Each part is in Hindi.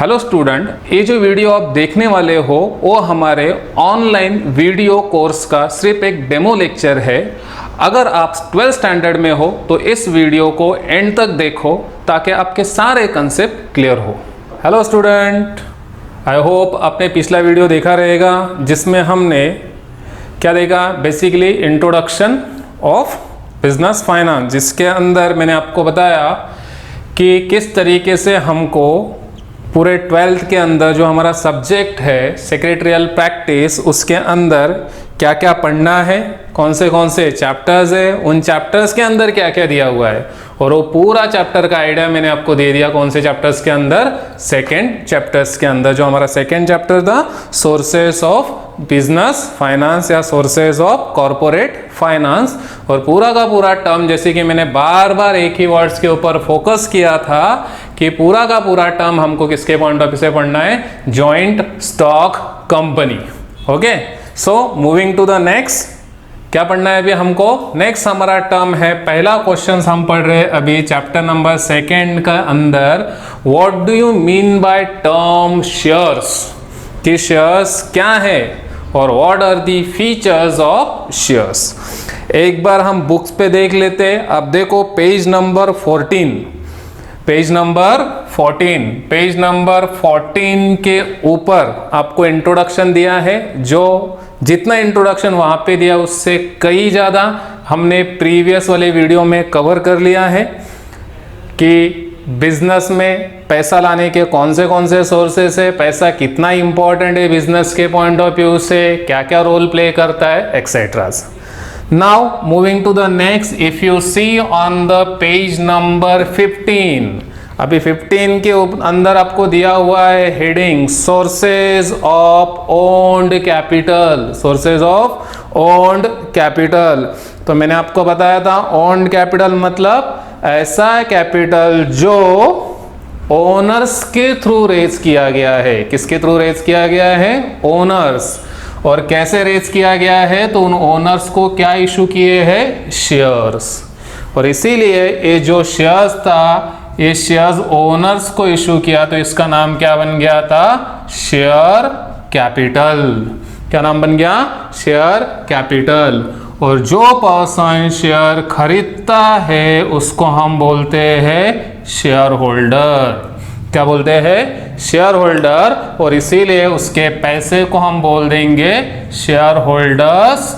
हेलो स्टूडेंट, ये जो वीडियो आप देखने वाले हो वो हमारे ऑनलाइन वीडियो कोर्स का सिर्फ एक डेमो लेक्चर है। अगर आप 12th स्टैंडर्ड में हो तो इस वीडियो को एंड तक देखो ताकि आपके सारे कंसेप्ट क्लियर हो। हेलो स्टूडेंट, आई होप आपने पिछला वीडियो देखा रहेगा जिसमें हमने क्या देखा, basically introduction of business finance, जिसके अंदर मैंने आपको बताया कि किस तरीके से हमको पूरे 12th के अंदर जो हमारा सब्जेक्ट है सेक्रेटरियल प्रैक्टिस, उसके अंदर क्या क्या पढ़ना है, कौन से चैप्टर्स है, उन चैप्टर्स के अंदर क्या क्या दिया हुआ है, और वो पूरा चैप्टर का आइडिया मैंने आपको दे दिया। कौन से चैप्टर्स के अंदर? सेकेंड चैप्टर्स के अंदर। जो हमारा सेकेंड चैप्टर था सोर्सेस ऑफ बिजनेस फाइनेंस या सोर्सेस ऑफ कॉर्पोरेट फाइनेंस, और पूरा का पूरा टर्म, जैसे कि मैंने बार बार एक ही वर्ड्स के ऊपर फोकस किया था कि पूरा का पूरा टर्म हमको किसके पॉइंट ऑफ व्यू से पढ़ना है? Joint stock company. Okay, so moving to the next, क्या पढ़ना है अभी हमको? नेक्स्ट हमारा टर्म है, पहला क्वेश्चन हम पढ़ रहे हैं अभी चैप्टर नंबर 2 का अंदर, what do you mean by term shares, कि शेयर्स क्या है और what are the features of shares. एक बार हम बुक्स पे देख लेते हैं। अब देखो पेज नंबर 14, पेज नंबर 14 के ऊपर आपको इंट्रोडक्शन दिया है। जो जितना इंट्रोडक्शन वहां पे दिया उससे कई ज़्यादा हमने प्रीवियस वाले वीडियो में कवर कर लिया है कि बिजनेस में पैसा लाने के कौन से सोर्सेस है, पैसा कितना इंपॉर्टेंट है बिजनेस के पॉइंट ऑफ व्यू से, क्या क्या रोल प्ले करता है, etcetera. Now moving to the next, if you see on the page number 15, अभी 15 के अंदर आपको दिया हुआ है heading sources of owned capital, sources of owned capital. तो मैंने आपको बताया था ओन्ड कैपिटल मतलब ऐसा कैपिटल जो ओनर्स के थ्रू रेज किया गया है। किसके थ्रू रेज किया गया है? ओनर्स। और कैसे रेज किया गया है? तो उन ओनर्स को क्या इशू किए हैं? शेयर्स। और इसीलिए ये जो शेयर्स था, ये शेयर्स ओनर्स को इशू किया, तो इसका नाम क्या बन गया था? Share capital. क्या नाम बन गया? Share capital. और जो पर्सन शेयर खरीदता है उसको हम बोलते हैं शेयर होल्डर। क्या बोलते हैं? Share holder. और इसीलिए उसके पैसे को हम बोल देंगे शेयर होल्डर्स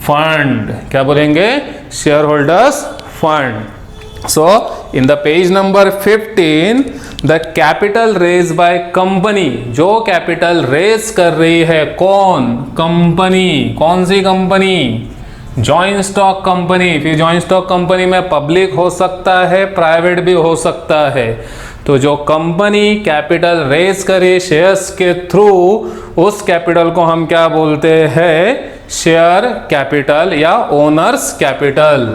फंड। क्या बोलेंगे? Shareholders fund. So in the page number 15, the capital raise by company, जो कैपिटल रेज कर रही है कौन? कंपनी। कौन सी कंपनी? Joint stock company. फिर जॉइंट स्टॉक कंपनी में पब्लिक हो सकता है, प्राइवेट भी हो सकता है। तो जो कंपनी कैपिटल रेज करे शेयर्स के थ्रू, उस कैपिटल को हम क्या बोलते हैं? शेयर कैपिटल या ओनर्स कैपिटल।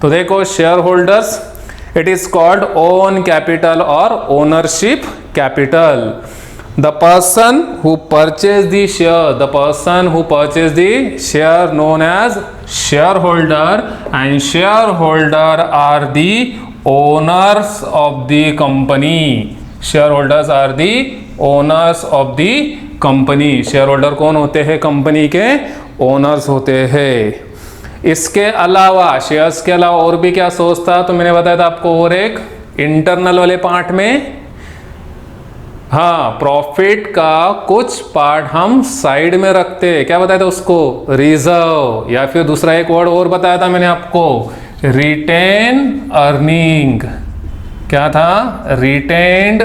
तो देखो share holders, it is called own capital और ownership capital. The person who purchased the share known as shareholder, and shareholder are the owners of the company. Shareholders are the owners of the company. shareholder कौन होते हैं? कंपनी के ओनर्स होते हैं। इसके अलावा शेयर्स के अलावा और भी क्या सोर्स था? तो मैंने बताया था आपको, और एक इंटरनल वाले पार्ट में, हाँ, प्रॉफिट का कुछ पार्ट हम साइड में रखते हैं। क्या बताया था उसको? रिजर्व। या फिर दूसरा एक वर्ड और बताया था मैंने आपको, रिटेन अर्निंग। क्या था? Retained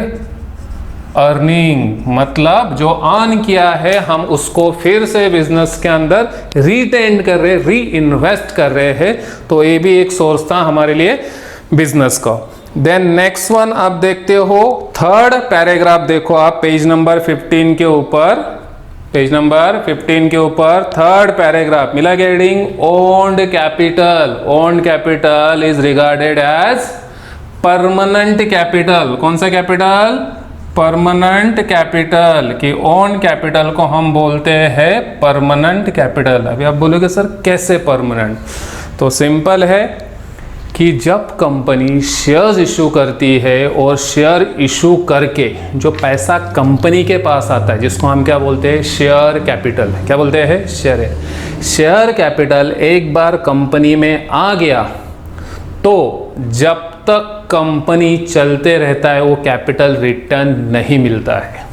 earning. मतलब जो अर्न किया है हम उसको फिर से बिजनेस के अंदर रिटेन कर रहे, री इन्वेस्ट कर रहे हैं। तो ये भी एक सोर्स था हमारे लिए बिजनेस का। देन नेक्स्ट वन आप देखते हो, थर्ड पैराग्राफ देखो आप पेज नंबर 15 के ऊपर, पेज नंबर 15 के ऊपर थर्ड पैराग्राफ मिला गया heading owned capital. Owned capital is regarded as permanent capital. कौन सा कैपिटल? Permanent capital. कि ओन कैपिटल को हम बोलते हैं परमानेंट कैपिटल। अभी आप बोलोगे सर कैसे परमानेंट? तो सिंपल है कि जब कंपनी शेयर्स इशू करती है और शेयर इशू करके जो पैसा कंपनी के पास आता है, जिसको हम क्या बोलते हैं, शेयर कैपिटल। क्या बोलते हैं? शेयर कैपिटल एक बार कंपनी में आ गया तो जब तक कंपनी चलते रहता है वो कैपिटल रिटर्न नहीं मिलता है।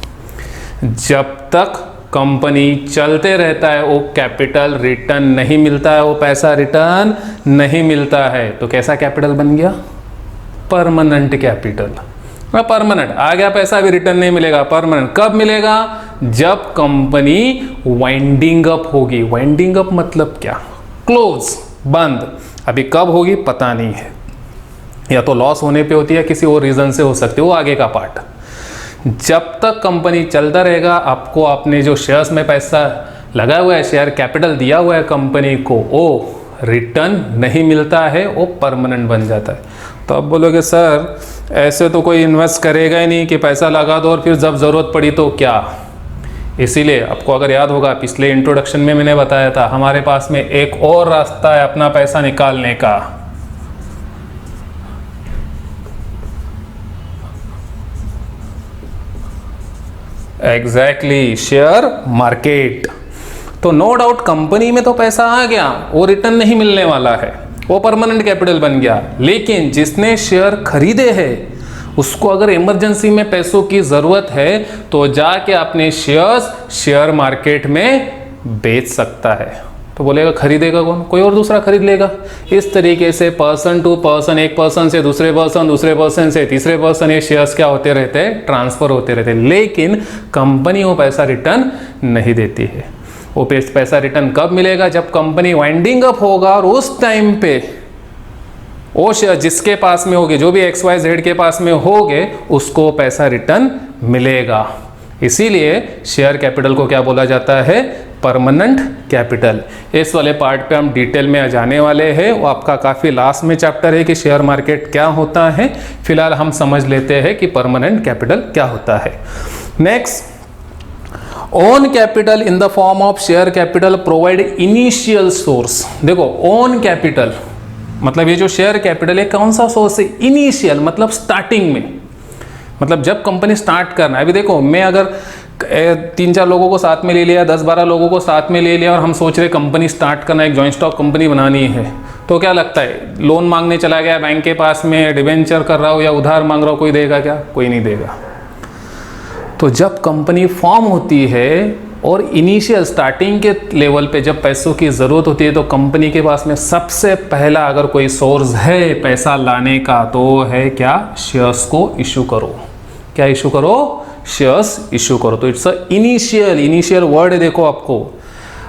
जब तक कंपनी चलते रहता है वो कैपिटल रिटर्न नहीं मिलता है, वो पैसा रिटर्न नहीं मिलता है। तो कैसा कैपिटल बन गया? Permanent capital. परमानेंट आ गया, पैसा भी रिटर्न नहीं मिलेगा। परमानेंट कब मिलेगा? जब कंपनी वाइंडिंग अप होगी। वाइंडिंग अप मतलब क्या? क्लोज, बंद। अभी कब होगी पता नहीं है, या तो लॉस होने पे होती है, किसी और रीजन से हो सकती है, वो आगे का पार्ट। जब तक कंपनी चलता रहेगा, आपको आपने जो शेयर्स में पैसा लगा हुआ है, शेयर कैपिटल दिया हुआ है कंपनी को, वो रिटर्न नहीं मिलता है, वो परमानेंट बन जाता है। तो अब बोलोगे सर ऐसे तो कोई इन्वेस्ट करेगा ही नहीं कि पैसा लगा दो और फिर जब ज़रूरत पड़ी तो क्या। इसीलिए आपको अगर याद होगा पिछले इंट्रोडक्शन में मैंने बताया था, हमारे पास में एक और रास्ता है अपना पैसा निकालने का। Exactly, share market. तो नो डाउट कंपनी में तो पैसा आ गया, वो रिटर्न नहीं मिलने वाला है, वो परमानेंट कैपिटल बन गया। लेकिन जिसने शेयर खरीदे हैं उसको अगर इमरजेंसी में पैसों की जरूरत है तो जाके अपने शेयर्स शेयर मार्केट में बेच सकता है। तो बोलेगा खरीदेगा कौन? कोई और दूसरा खरीद लेगा। इस तरीके से पर्सन टू पर्सन, एक पर्सन से दूसरे पर्सन, दूसरे पर्सन से तीसरे पर्सन, ये शेयर्स क्या होते रहते हैं? ट्रांसफर होते रहते हैं। लेकिन कंपनी वो पैसा रिटर्न नहीं देती है। वो पैसा रिटर्न कब मिलेगा? जब कंपनी वाइंडिंग अप होगा और उस टाइम पे वो शेयर जिसके पास में होगे, जो भी XYZ के पास में होगे, उसको पैसा रिटर्न मिलेगा। इसीलिए शेयर कैपिटल को क्या बोला जाता है? Permanent capital. इस वाले पार्ट पे हम डिटेल में जाने वाले हैं, वो आपका काफ़ी लास्ट में चैप्टर है कि शेयर मार्केट क्या होता है। फिलहाल हम समझ लेते हैं कि परमानेंट कैपिटल क्या होता है। Next, own capital in the form of share capital provide initial source. देखो ओन कैपिटल मतलब ये जो शेयर कैपिटल है कौन सा सोर्स है? इनिशियल मतलब स्टार्टिंग में, मतलब जब कंपनी स्टार्ट करना है। अभी देखो मैं अगर 3-4 लोगों को साथ में ले लिया, 10-12 लोगों को साथ में ले लिया और हम सोच रहे कंपनी स्टार्ट करना, एक जॉइंट स्टॉक कंपनी बनानी है, तो क्या लगता है लोन मांगने चला गया बैंक के पास में, डिबेंचर कर रहा हो या उधार मांग रहा हो, कोई देगा क्या? कोई नहीं देगा। तो जब कंपनी फॉर्म होती है और इनिशियल स्टार्टिंग के लेवल पे जब पैसों की ज़रूरत होती है तो कंपनी के पास में सबसे पहला अगर कोई सोर्स है पैसा लाने का तो है क्या? शेयर्स को इशू करो। क्या इशू करो? शेयर्स इशू करो। तो इट्स अ इनिशियल वर्ड है। देखो आपको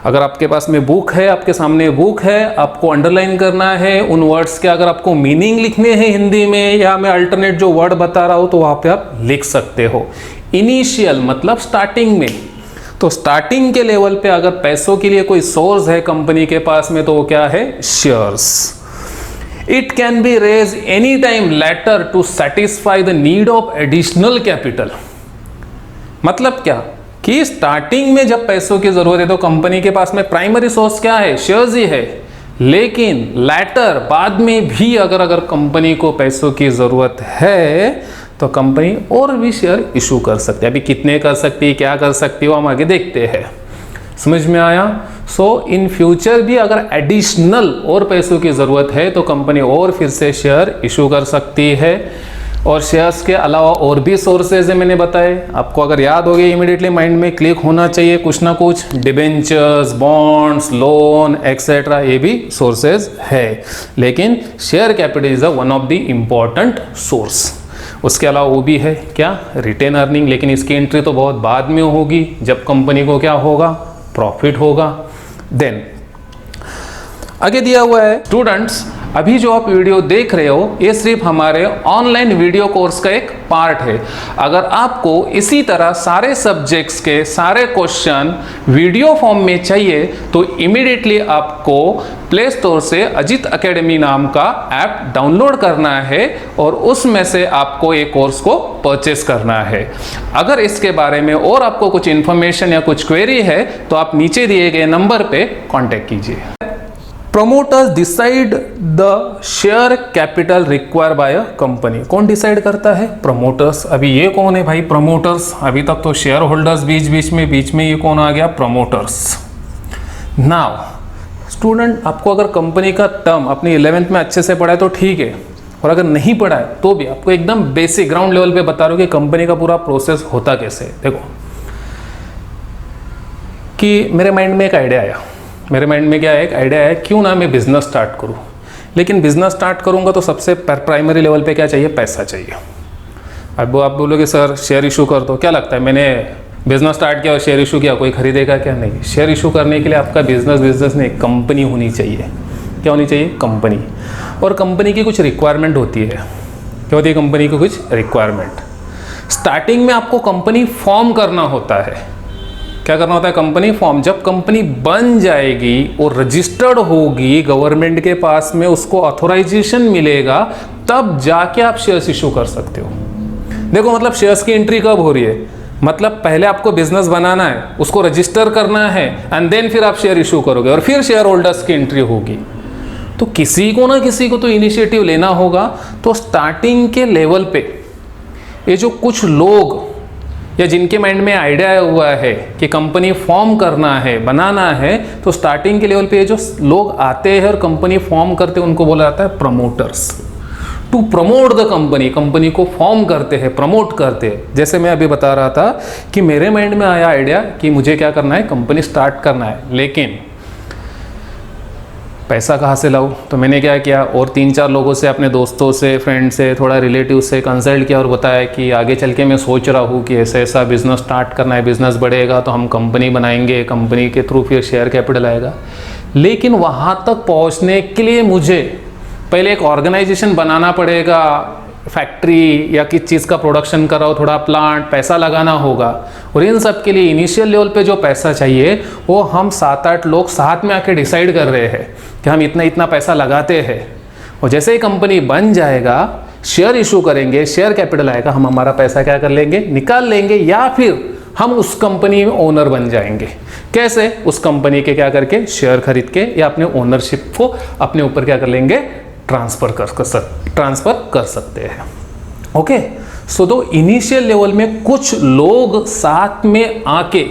अगर आपके पास में बुक है, आपके सामने बुक है, आपको अंडरलाइन करना है उन वर्ड्स के। अगर आपको मीनिंग लिखने हैं हिंदी में या मैं अल्टरनेट जो वर्ड बता रहा हूं तो वहां पे आप लिख सकते हो। इनिशियल मतलब स्टार्टिंग में। तो स्टार्टिंग के लेवल पे अगर पैसों के लिए कोई सोर्स है कंपनी के पास में तो वो क्या है? Shares. It can be raise any time later to satisfy the need of additional capital. मतलब क्या कि स्टार्टिंग में जब पैसों की जरूरत है तो कंपनी के पास में प्राइमरी सोर्स क्या है? शेयर्स ही है। लेकिन लेटर बाद में भी अगर कंपनी को पैसों की जरूरत है तो कंपनी और भी शेयर इशू कर सकती है। अभी कितने कर सकती है, क्या कर सकती है, वो हम आगे देखते हैं। समझ में आया? सो इन फ्यूचर भी अगर एडिशनल और पैसों की ज़रूरत है तो कंपनी और फिर से शेयर इशू कर सकती है। और शेयर्स के अलावा और भी सोर्सेज है मैंने बताए, आपको अगर याद हो गए इमीडिएटली माइंड में क्लिक होना चाहिए कुछ ना कुछ। डिबेंचर्स, बॉन्ड्स, लोन एक्सेट्रा, ये भी सोर्सेज है। लेकिन share capital is one of the important source. उसके अलावा वो भी है क्या? Retain earning. लेकिन इसकी एंट्री तो बहुत बाद में होगी जब कंपनी को क्या होगा? प्रॉफिट होगा। देन आगे दिया हुआ है स्टूडेंट्स, अभी जो आप वीडियो देख रहे हो ये सिर्फ हमारे ऑनलाइन वीडियो कोर्स का एक पार्ट है। अगर आपको इसी तरह सारे सब्जेक्ट्स के सारे क्वेश्चन वीडियो फॉर्म में चाहिए तो इमीडिएटली आपको प्ले स्टोर से अजित एकेडमी नाम का ऐप डाउनलोड करना है और उसमें से आपको एक कोर्स को परचेस करना है। अगर इसके बारे में और आपको कुछ इन्फॉर्मेशन या कुछ क्वेरी है तो आप नीचे दिए गए नंबर पे कांटेक्ट कीजिए। Promoters decide the share capital require by a company. कौन डिसाइड करता है? प्रमोटर्स। अभी ये कौन है भाई? प्रमोटर्स। अभी तक तो शेयर होल्डर्स बीच में ये कौन आ गया? प्रमोटर्स। नाउ स्टूडेंट, आपको अगर कंपनी का टर्म अपनी 11th में अच्छे से पढ़ा है तो ठीक है, और अगर नहीं पढ़ा है तो भी आपको एकदम बेसिक ग्राउंड लेवल पे बता रहा हूँ कि कंपनी का पूरा प्रोसेस होता कैसे है। देखो कि मेरे माइंड में एक आइडिया आया, मेरे माइंड में क्या है, एक आइडिया है, क्यों ना मैं बिजनेस स्टार्ट करूं। लेकिन बिजनेस स्टार्ट करूंगा तो सबसे प्राइमरी लेवल पे क्या चाहिए? पैसा चाहिए। अब आप बोलोगे सर शेयर इशू कर दो। क्या लगता है, मैंने बिजनेस स्टार्ट किया और शेयर इशू किया, कोई खरीदेगा क्या? नहीं। शेयर इशू करने के लिए आपका बिजनेस नहीं, कंपनी होनी चाहिए। क्या होनी चाहिए? कंपनी। और कंपनी की कुछ रिक्वायरमेंट होती है। क्या होती है कंपनी की? कुछ रिक्वायरमेंट। स्टार्टिंग में आपको कंपनी फॉर्म करना होता है। क्या करना होता है? Company form. जब कंपनी बन जाएगी और रजिस्टर्ड होगी गवर्नमेंट के पास में, उसको ऑथोराइजेशन मिलेगा, तब जाके आप शेयर्स इशू कर सकते हो। देखो मतलब शेयर्स की एंट्री कब हो रही है? मतलब पहले आपको बिजनेस बनाना है, उसको रजिस्टर करना है, एंड देन फिर आप शेयर इशू करोगे और फिर शेयर होल्डर्स की एंट्री होगी। तो किसी को ना किसी को तो इनिशिएटिव लेना होगा। तो स्टार्टिंग के लेवल पे ये जो कुछ लोग या जिनके माइंड में आइडिया हुआ है कि कंपनी फॉर्म करना है, बनाना है, तो स्टार्टिंग के लेवल पे ये जो लोग आते हैं और कंपनी फॉर्म करते हैं, उनको बोला जाता है promoters. To promote the company, company को फॉर्म करते हैं, प्रमोट करते हैं। जैसे मैं अभी बता रहा था कि मेरे माइंड में आया आइडिया कि मुझे क्या करना है, कंपनी स्टार्ट करना है, लेकिन पैसा कहाँ से लाऊं? तो मैंने क्या किया, और 3-4 लोगों से, अपने दोस्तों से, फ्रेंड से, थोड़ा रिलेटिव से कंसल्ट किया और बताया कि आगे चल के मैं सोच रहा हूँ कि ऐसा ऐसा बिजनेस स्टार्ट करना है, बिजनेस बढ़ेगा तो हम कंपनी बनाएंगे, कंपनी के थ्रू फिर शेयर कैपिटल आएगा। लेकिन वहाँ तक पहुँचने के लिए मुझे पहले एक ऑर्गेनाइजेशन बनाना पड़ेगा, फैक्ट्री या किस चीज़ का प्रोडक्शन कराओ, थोड़ा प्लांट, पैसा लगाना होगा। और इन सब के लिए इनिशियल लेवल पे जो पैसा चाहिए वो हम 7-8 लोग साथ में आके डिसाइड कर रहे हैं कि हम इतना इतना पैसा लगाते हैं। और जैसे ही कंपनी बन जाएगा, शेयर इशू करेंगे, शेयर कैपिटल आएगा, हम हमारा पैसा क्या कर लेंगे? निकाल लेंगे, या फिर हम उस कंपनी में ओनर बन जाएंगे। कैसे? उस कंपनी के क्या करके? शेयर खरीद के, या अपने ओनरशिप को अपने ऊपर क्या कर लेंगे? ट्रांसफर कर सकते हैं। ओके, सो तो इनिशियल लेवल में कुछ लोग साथ में आके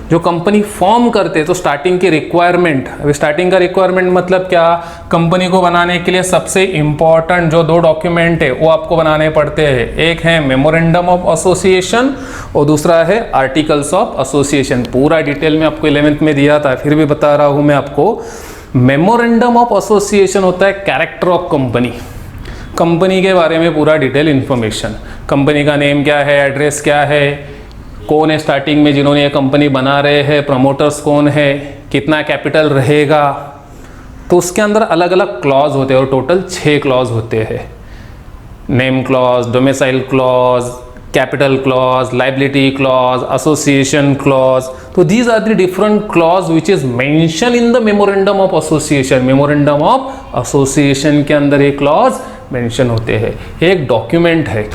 जो कंपनी फॉर्म करते हैं, तो स्टार्टिंग की रिक्वायरमेंट, अभी स्टार्टिंग का रिक्वायरमेंट मतलब क्या? कंपनी को बनाने के लिए सबसे इंपॉर्टेंट जो 2 डॉक्यूमेंट है वो आपको बनाने पड़ते हैं। एक है मेमोरेंडम ऑफ एसोसिएशन और दूसरा है आर्टिकल्स ऑफ एसोसिएशन। पूरा डिटेल में आपको 11th में दिया था, फिर भी बता रहा हूं मैं आपको। मेमोरेंडम ऑफ एसोसिएशन होता है कैरेक्टर ऑफ कंपनी, कंपनी के बारे में पूरा डिटेल इंफॉर्मेशन। कंपनी का नेम क्या है, एड्रेस क्या है, कौन है स्टार्टिंग में जिन्होंने ये कंपनी बना रहे हैं, प्रमोटर्स कौन है, कितना कैपिटल रहेगा। तो उसके अंदर अलग अलग क्लॉज होते हैं और टोटल 6 क्लॉज होते हैं। Name clause, domicile clause, capital clause, liability clause, association clause. तो these are the different clause which is mention in the memorandum of association. Memorandum of association के अंदर ये क्लॉज मेंशन होते हैं। एक डॉक्यूमेंट है,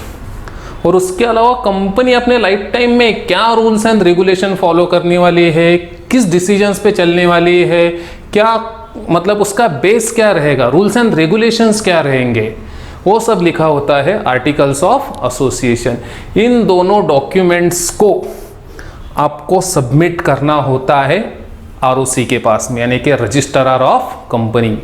और उसके अलावा कंपनी अपने लाइफ टाइम में क्या रूल्स एंड रेगुलेशन फॉलो करने वाली है, किस डिसीजंस पे चलने वाली है, क्या मतलब उसका बेस क्या रहेगा, रूल्स एंड रेगुलेशंस क्या रहेंगे, वो सब लिखा होता है आर्टिकल्स ऑफ एसोसिएशन। इन दोनों डॉक्यूमेंट्स को आपको सबमिट करना होता है आरओसी के पास में, यानी कि रजिस्ट्रार ऑफ कंपनी।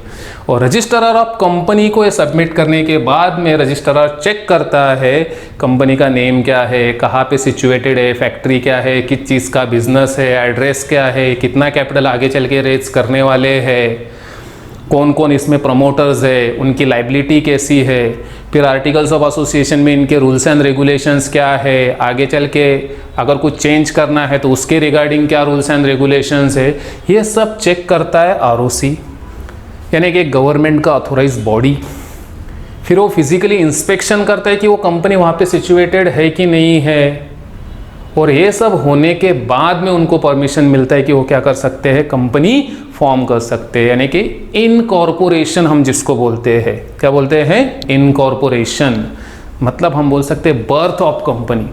और रजिस्ट्रार ऑफ कंपनी को ये सबमिट करने के बाद में रजिस्ट्रार चेक करता है कंपनी का नेम क्या है, कहाँ पे सिचुएटेड है, फैक्ट्री क्या है, किस चीज़ का बिजनेस है, एड्रेस क्या है, कितना कैपिटल आगे चल के रेज करने वाले हैं, कौन कौन इसमें प्रमोटर्स है, उनकी लाइबिलिटी कैसी है, फिर आर्टिकल्स ऑफ एसोसिएशन में इनके रूल्स एंड रेगुलेशंस क्या है, आगे चल के अगर कुछ चेंज करना है तो उसके रिगार्डिंग क्या रूल्स एंड रेगुलेशंस है, ये सब चेक करता है आरओसी, यानी कि गवर्नमेंट का ऑथोराइज बॉडी। फिर वो फिजिकली इंस्पेक्शन करता है कि वो कंपनी वहाँ पे सिचुएटेड है कि नहीं है, और ये सब होने के बाद में उनको परमिशन मिलता है कि वो क्या कर सकते हैं, कंपनी फॉर्म कर सकते हैं, यानी कि इनकॉर्पोरेशन हम जिसको बोलते हैं। क्या बोलते हैं? इनकॉर्पोरेशन। मतलब हम बोल सकते हैं बर्थ ऑफ कंपनी।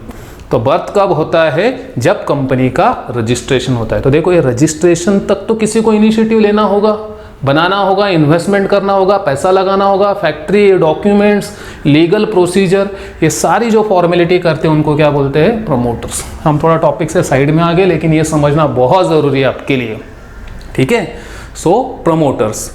तो बर्थ कब होता है? जब कंपनी का रजिस्ट्रेशन होता है। तो देखो, ये रजिस्ट्रेशन तक तो किसी को इनिशिएटिव लेना होगा, बनाना होगा, इन्वेस्टमेंट करना होगा, पैसा लगाना होगा, फैक्ट्री, डॉक्यूमेंट्स, लीगल प्रोसीजर, ये सारी जो फॉर्मेलिटी करते हैं उनको क्या बोलते हैं? प्रमोटर्स। हम थोड़ा टॉपिक से साइड में आ गए, लेकिन ये समझना बहुत ज़रूरी है आपके लिए, ठीक है। सो प्रमोटर्स,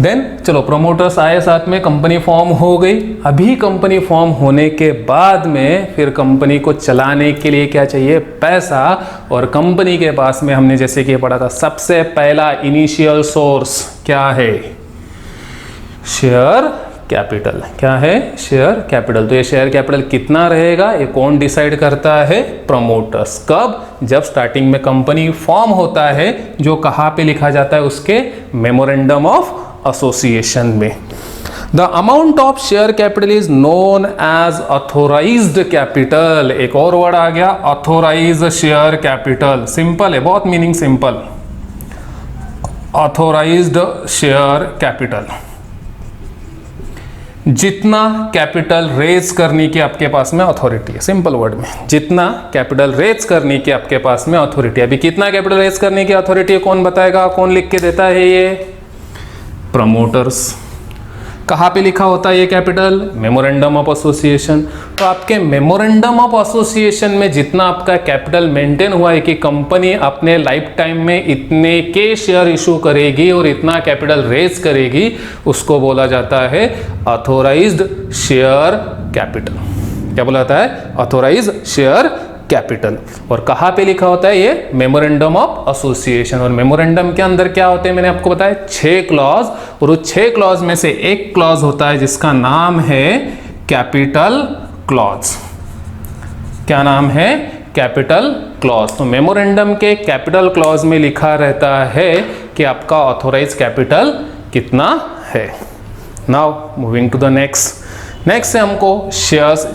देन चलो प्रमोटर्स आए, साथ में कंपनी फॉर्म हो गई। अभी कंपनी फॉर्म होने के बाद में फिर कंपनी को चलाने के लिए क्या चाहिए? पैसा। और कंपनी के पास में हमने जैसे कि पढ़ा था, सबसे पहला इनिशियल सोर्स क्या है? Share capital. क्या है? Share capital. तो ये शेयर कैपिटल कितना रहेगा, ये कौन डिसाइड करता है? प्रमोटर्स। कब? जब स्टार्टिंग में कंपनी फॉर्म होता है, जो कहाँ पे लिखा जाता है? उसके मेमोरेंडम ऑफ एसोसिएशन में। The amount of share capital is known as authorised capital. एक और वर्ड आ गया, ऑथोराइज्ड शेयर कैपिटल। सिंपल है, बहुत meaning simple. Authorised share capital, जितना कैपिटल रेज करने की आपके पास में अथॉरिटी है। सिंपल वर्ड में, जितना कैपिटल रेज करने की आपके पास में अथॉरिटी है। अभी कितना कैपिटल रेज करने की अथॉरिटी है, कौन बताएगा? कौन लिख के देता है? ये प्रमोटर्स। कहाँ पे लिखा होता है ये कैपिटल? Memorandum of association. तो आपके मेमोरेंडम ऑफ एसोसिएशन में जितना आपका कैपिटल मेंटेन हुआ है कि कंपनी अपने लाइफ टाइम में इतने के शेयर इशू करेगी और इतना कैपिटल रेज करेगी, उसको बोला जाता है ऑथोराइज्ड शेयर कैपिटल। क्या बोला जाता है? Authorised share capital. और कहाँ पे लिखा होता है ये? Memorandum of association. और मेमोरेंडम के अंदर क्या होते हैं? मैंने आपको बताया 6 क्लॉज, और उस 6 क्लॉज में से एक क्लॉज होता है जिसका नाम है कैपिटल क्लॉज। क्या नाम है? Capital clause. तो मेमोरेंडम के कैपिटल क्लॉज में लिखा रहता है कि आपका ऑथोराइज कैपिटल कितना है। Now moving to the next है हमको शेयर्स,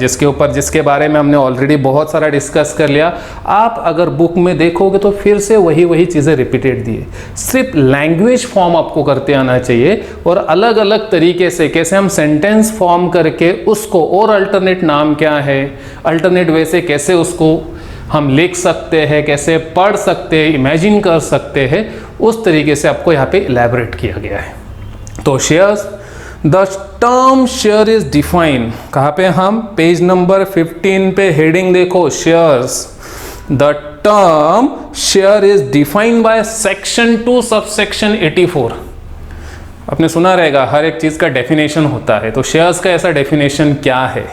जिसके बारे में हमने ऑलरेडी बहुत सारा डिस्कस कर लिया। आप अगर बुक में देखोगे तो फिर से वही चीज़ें रिपीटेड दी है। सिर्फ लैंग्वेज फॉर्म आपको करते आना चाहिए, और अलग अलग तरीके से कैसे हम सेंटेंस फॉर्म करके उसको, और अल्टरनेट नाम क्या है, अल्टरनेट वे से कैसे उसको हम लिख सकते हैं, कैसे पढ़ सकते हैं, इमेजिन कर सकते हैं, उस तरीके से आपको यहाँ पे इलैबोरेट किया गया है। तो shares, the term share is defined. कहाँ पे? हम पेज नंबर 15 पे हेडिंग देखो, shares. The term share is defined by section 2 subsection 84। आपने सुना रहेगा, हर एक चीज का डेफिनेशन होता है। तो शेयर्स का ऐसा डेफिनेशन क्या है?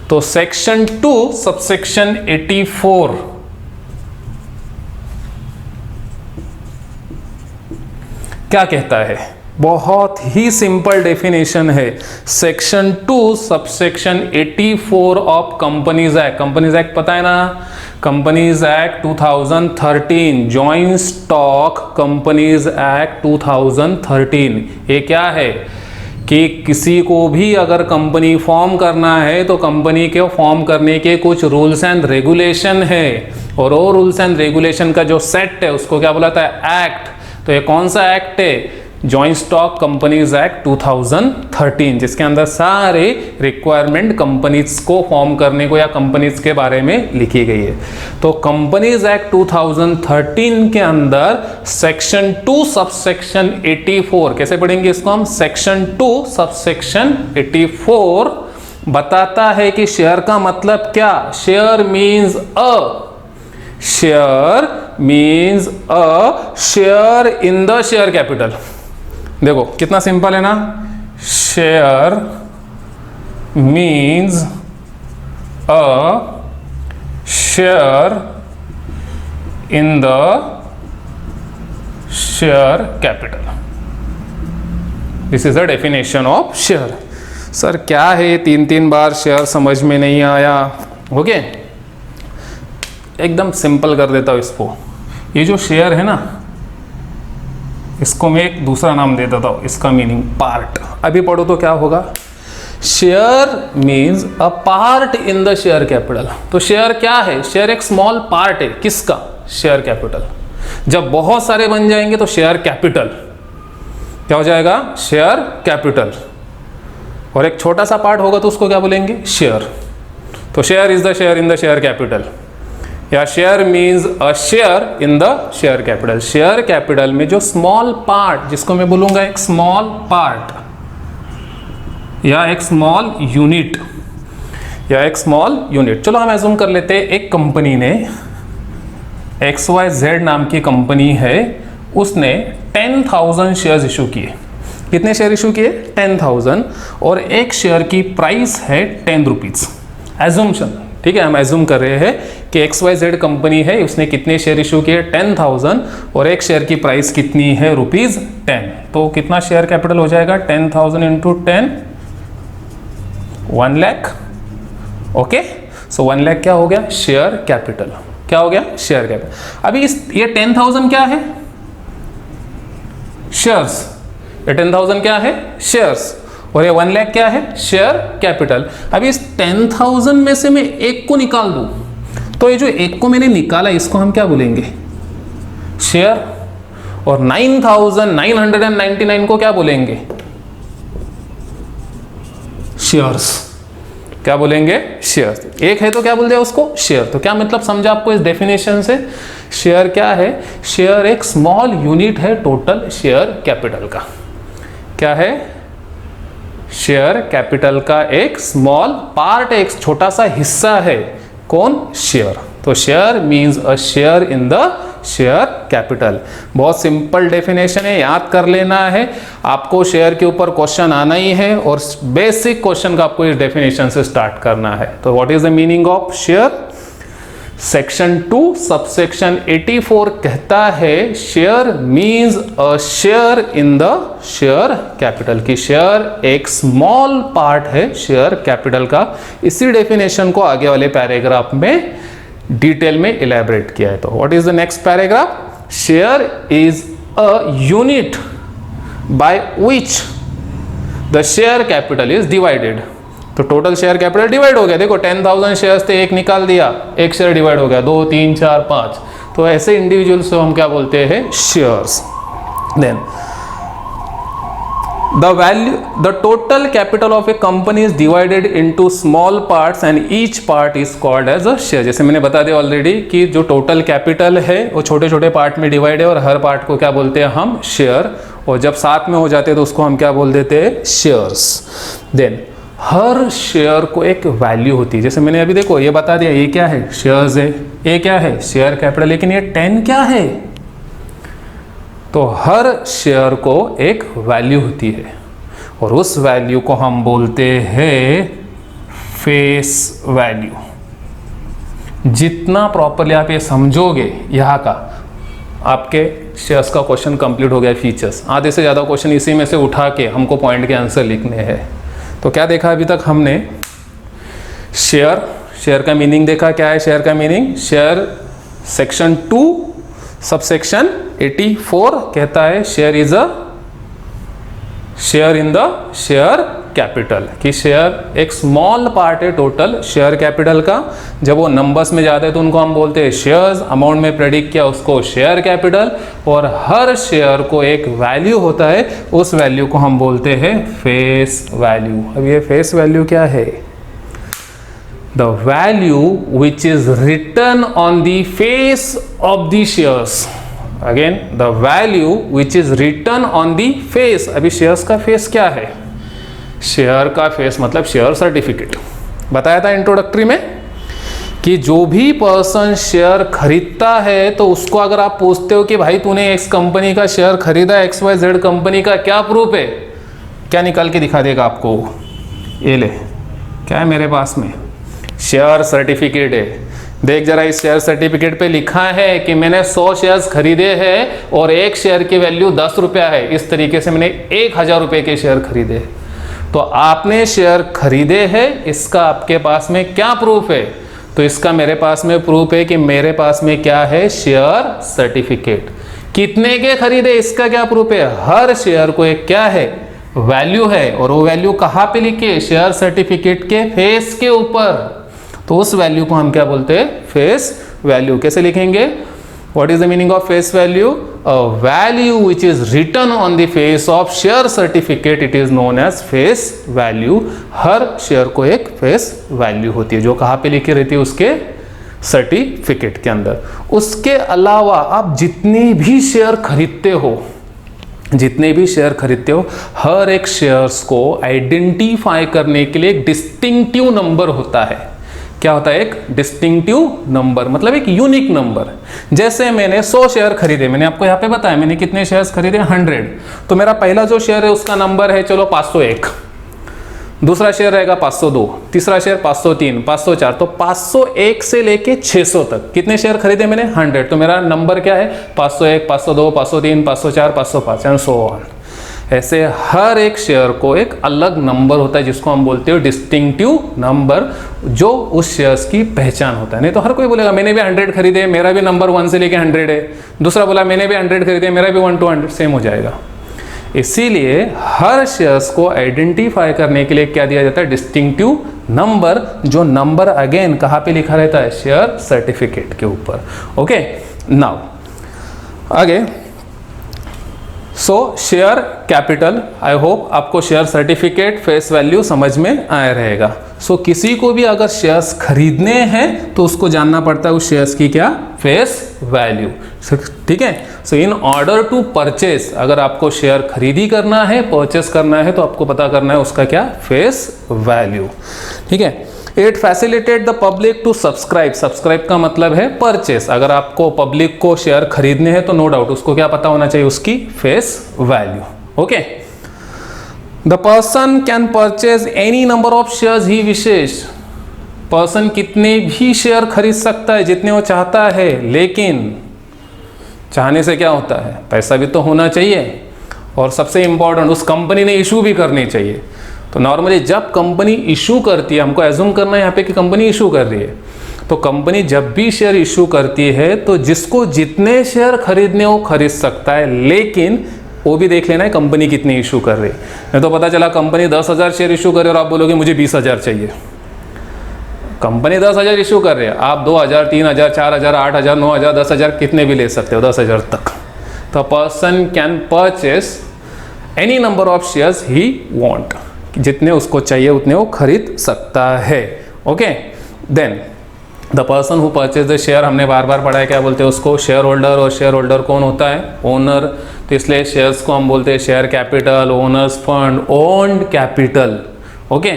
तो सेक्शन 2 सबसेक्शन 84 क्या कहता है? बहुत ही सिंपल डेफिनेशन है। Section 2 subsection 84 of companies act. Companies act पता है ना? Companies act 2013, joint stock companies act 2013। ये क्या है कि किसी को भी अगर कंपनी फॉर्म करना है तो कंपनी के फॉर्म करने के कुछ रूल्स एंड रेगुलेशन है, और वो रूल्स एंड रेगुलेशन का जो सेट है उसको क्या बुलाता है? एक्ट। तो ये कौन सा एक्ट है? जॉइंट स्टॉक कंपनीज एक्ट 2013, जिसके अंदर सारे रिक्वायरमेंट कंपनीज को फॉर्म करने को या कंपनीज के बारे में लिखी गई है। तो कंपनीज एक्ट 2013 के अंदर सेक्शन 2 सबसेक्शन 84, कैसे पढ़ेंगे इसको हम? सेक्शन 2 सबसेक्शन 84 बताता है कि शेयर का मतलब क्या? Share means a share in the share capital. देखो कितना सिंपल है ना? Share means a share in the share capital. This is a definition of share. Sir क्या है? 3 बार शेयर समझ में नहीं आया। ओके, एकदम सिंपल कर देता हूं इसको। ये जो शेयर है ना, इसको मैं एक दूसरा नाम दे देता हूं। इसका मीनिंग पार्ट। अभी पढ़ो तो क्या होगा? Share means a part in the share capital. तो शेयर क्या है? शेयर एक स्मॉल पार्ट है। किसका? Share capital. जब बहुत सारे बन जाएंगे तो शेयर कैपिटल क्या हो जाएगा? Share capital. और एक छोटा सा पार्ट होगा तो उसको क्या बोलेंगे? शेयर। तो share is the share in the share capital. या share means a share in the share capital. Share capital में जो स्मॉल पार्ट, जिसको मैं बोलूंगा एक स्मॉल पार्ट या एक स्मॉल यूनिट या एक स्मॉल यूनिट। चलो हम एज्यूम कर लेते हैं एक कंपनी ने, XYZ नाम की कंपनी है, उसने 10,000 शेयर्स इशू किए। कितने शेयर इशू किए? 10,000, और एक शेयर की प्राइस है 10 रुपीज। एज्यूम्शन, ठीक है, हम एज्यूम कर रहे हैं कि XYZ कंपनी है, उसने कितने शेयर इशू किए? 10,000, और एक शेयर की प्राइस कितनी है? ₹10। तो कितना शेयर कैपिटल हो जाएगा? 10,000 इंटू 10, 1 लाख। ओके, सो 1 लाख क्या हो गया? Share capital. क्या हो गया? Share capital. अभी ये 10,000 क्या है? शेयर्स। ये 10,000 क्या है? शेयर्स। और ये 1 लाख क्या है? Share capital. अभी इस 10,000 में से मैं एक को निकाल दूं, तो ये जो एक को मैंने निकाला इसको हम क्या बोलेंगे? शेयर। और 9,999 को क्या बोलेंगे? शेयर्स। क्या बोलेंगे? शेयर। एक है तो क्या बोल दिया उसको? शेयर। तो क्या मतलब समझा आपको इस डेफिनेशन से? शेयर क्या है? शेयर एक स्मॉल यूनिट है टोटल शेयर कैपिटल का। क्या है? शेयर कैपिटल का एक स्मॉल पार्ट, एक छोटा सा हिस्सा है। कौन? शेयर। तो share means a share in the share capital. बहुत सिंपल डेफिनेशन है, याद कर लेना है। आपको शेयर के ऊपर क्वेश्चन आना ही है, और बेसिक क्वेश्चन का आपको इस डेफिनेशन से स्टार्ट करना है। तो what is the meaning of share? Section 2 subsection 84 कहता है share means a share in the share capital. की शेयर एक स्मॉल पार्ट है शेयर कैपिटल का। इसी डेफिनेशन को आगे वाले पैराग्राफ में डिटेल में इलैबोरेट किया है। तो what is the next paragraph? Share is a unit by which the share capital is divided. तो टोटल शेयर कैपिटल डिवाइड हो गया। देखो 10,000 शेयर्स थे, एक निकाल दिया, एक शेयर डिवाइड हो गया, 2, 3, 4, 5। तो ऐसे इंडिविजुअल्स को हम क्या बोलते हैं? Shares. Then the total capital of a company is divided into small parts and each part is called as a share। जैसे मैंने बता दिया ऑलरेडी कि जो टोटल कैपिटल है वो छोटे छोटे पार्ट में डिवाइड है, और हर पार्ट को क्या बोलते हैं हम? शेयर। और जब साथ में हो जाते हैं तो उसको हम क्या बोल देते हैं? शेयर्स। देन हर शेयर को एक वैल्यू होती है। जैसे मैंने अभी देखो ये बता दिया, ये क्या है? शेयर्स है। ये क्या है? Share capital. लेकिन ये 10 क्या है? तो हर शेयर को एक वैल्यू होती है, और उस वैल्यू को हम बोलते हैं फेस वैल्यू। जितना प्रॉपरली आप ये समझोगे यहाँ का, आपके शेयर्स का क्वेश्चन कंप्लीट हो गया। फीचर्स, आधे से ज़्यादा क्वेश्चन इसी में से उठा के हमको पॉइंट के आंसर लिखने हैं। तो क्या देखा अभी तक हमने? शेयर, शेयर का मीनिंग देखा। क्या है शेयर का मीनिंग? शेयर सेक्शन 2 सबसेक्शन 84 कहता है share is a share in the share capital. कि शेयर एक स्मॉल पार्ट है टोटल शेयर कैपिटल का। जब वो नंबर्स में जाते हैं तो उनको हम बोलते हैं शेयर्स। अमाउंट में प्रेडिक्ट किया उसको शेयर कैपिटल। और हर शेयर को एक वैल्यू होता है, उस वैल्यू को हम बोलते हैं फेस वैल्यू। अब ये फेस वैल्यू क्या है? The value which is written on the face of the shares. Again the value which is written on the face. अभी शेयर्स का फेस क्या है? शेयर का फेस मतलब शेयर सर्टिफिकेट। बताया था इंट्रोडक्टरी में कि जो भी पर्सन शेयर खरीदता है तो उसको अगर आप पूछते हो कि भाई तूने एक्स कंपनी का शेयर खरीदा, XYZ कंपनी का, क्या प्रूफ है? क्या निकाल के दिखा देगा आपको? ये ले, क्या है मेरे पास में? शेयर सर्टिफिकेट है। देख जरा, इस शेयर सर्टिफिकेट पे लिखा है कि मैंने 100 शेयर्स खरीदे हैं और एक शेयर की वैल्यू 10 रुपया है। इस तरीके से मैंने 1,000 रुपये के शेयर खरीदे। तो आपने शेयर खरीदे हैं, इसका आपके पास में क्या प्रूफ है? तो इसका मेरे पास में प्रूफ है कि मेरे पास में क्या है? Share certificate. कितने के खरीदे, इसका क्या प्रूफ है? हर शेयर को एक क्या है? वैल्यू है। और वो वैल्यू कहाँ पे लिखे? शेयर सर्टिफिकेट के फेस के ऊपर। तो उस वैल्यू को हम क्या बोलते हैं? Face value. कैसे लिखेंगे? What is the meaning of face value? A value which is written on the face of share certificate, it is known as face value. हर शेयर को एक फेस वैल्यू होती है जो कहाँ पे लिखी रहती है? उसके सर्टिफिकेट के अंदर। उसके अलावा आप जितने भी शेयर खरीदते हो, हर एक शेयर्स को आइडेंटिफाई करने के लिए एक डिस्टिंक्टिव नंबर होता है। क्या होता है? एक डिस्टिंक्टिव नंबर, मतलब एक यूनिक नंबर। जैसे मैंने 100 शेयर खरीदे, मैंने आपको यहाँ पे बताया मैंने कितने शेयर्स खरीदे, 100। तो मेरा पहला जो शेयर है उसका नंबर है चलो 501, दूसरा शेयर रहेगा 502, तीसरा शेयर 503, 504। तो 501 से लेके 600 तक कितने शेयर खरीदे मैंने? 100। तो मेरा नंबर क्या है? 501, 502, 503, 504, 505 एंड सो ऑन। ऐसे हर एक शेयर को एक अलग नंबर होता है जिसको हम बोलते हैं डिस्टिंक्टिव नंबर, जो उस शेयर्स की पहचान होता है। नहीं तो हर कोई बोलेगा मैंने भी 100 खरीदे, मेरा भी नंबर 1 से लेके 100 है, दूसरा बोला मैंने भी 100 खरीदे, मेरा भी 1 to 100, सेम हो जाएगा। इसीलिए हर शेयर्स को आइडेंटिफाई करने के लिए क्या दिया जाता है? डिस्टिंक्टिव नंबर, जो नंबर अगेन कहाँ पे लिखा रहता है? शेयर सर्टिफिकेट के ऊपर। ओके, नाउ आगे। सो शेयर कैपिटल, आई होप आपको शेयर सर्टिफिकेट, फेस वैल्यू समझ में आया रहेगा। सो किसी को भी अगर शेयर्स खरीदने हैं तो उसको जानना पड़ता है उस शेयर्स की क्या? Face value. ठीक है। सो इन ऑर्डर टू परचेस, अगर आपको शेयर खरीदी करना है, परचेस करना है, तो आपको पता करना है उसका क्या? Face value. ठीक है। It facilitate the public to subscribe, subscribe का मतलब है परचेस। अगर आपको पब्लिक को शेयर खरीदने हैं तो नो डाउट उसको क्या पता होना चाहिए? उसकी face value. Okay. The person can purchase any number of shares he wishes, person कितने भी शेयर खरीद सकता है जितने वो चाहता है, लेकिन चाहने से क्या होता है? पैसा भी तो होना चाहिए, और सबसे इंपॉर्टेंट उस कंपनी ने इशू भी करनी चाहिए। तो नॉर्मली जब कंपनी इशू करती है, हमको एज्यूम करना है यहाँ पे कि कंपनी इशू कर रही है, तो कंपनी जब भी शेयर इशू करती है तो जिसको जितने शेयर खरीदने वो खरीद सकता है, लेकिन वो भी देख लेना है कंपनी कितनी इशू कर रही है। नहीं तो पता चला कंपनी 10,000 शेयर इशू करे और आप बोलोगे मुझे 20,000 चाहिए। कंपनी 10,000 इशू कर रही है, आप 2,000, 3,000, 4,000, 8,000, 9,000, 10,000 कितने भी ले सकते हो, 10,000 तक। तो person can purchase any number of shares he want, जितने उसको चाहिए उतने वो खरीद सकता है। Okay. Then the person who purchase the share, हमने बार बार पढ़ा है क्या बोलते हैं उसको? Shareholder. और शेयर होल्डर कौन होता है? ओनर। तो इसलिए शेयर्स को हम बोलते हैं share capital, owners fund, owned capital. Okay.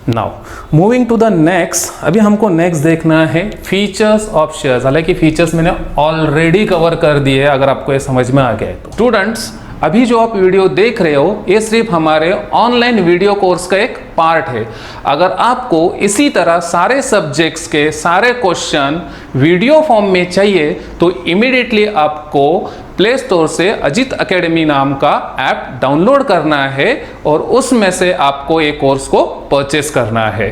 Now moving to the next, अभी हमको नेक्स्ट देखना है फीचर्स ऑफ शेयर्स। हालांकि फीचर्स मैंने ऑलरेडी कवर कर दिए है, अगर आपको ये समझ में आ गया है तो। स्टूडेंट्स, अभी जो आप वीडियो देख रहे हो ये सिर्फ हमारे ऑनलाइन वीडियो कोर्स का एक पार्ट है। अगर आपको इसी तरह सारे सब्जेक्ट्स के सारे क्वेश्चन वीडियो फॉर्म में चाहिए तो इमीडिएटली आपको प्ले स्टोर से अजित एकेडमी नाम का ऐप डाउनलोड करना है और उसमें से आपको ये कोर्स को परचेस करना है।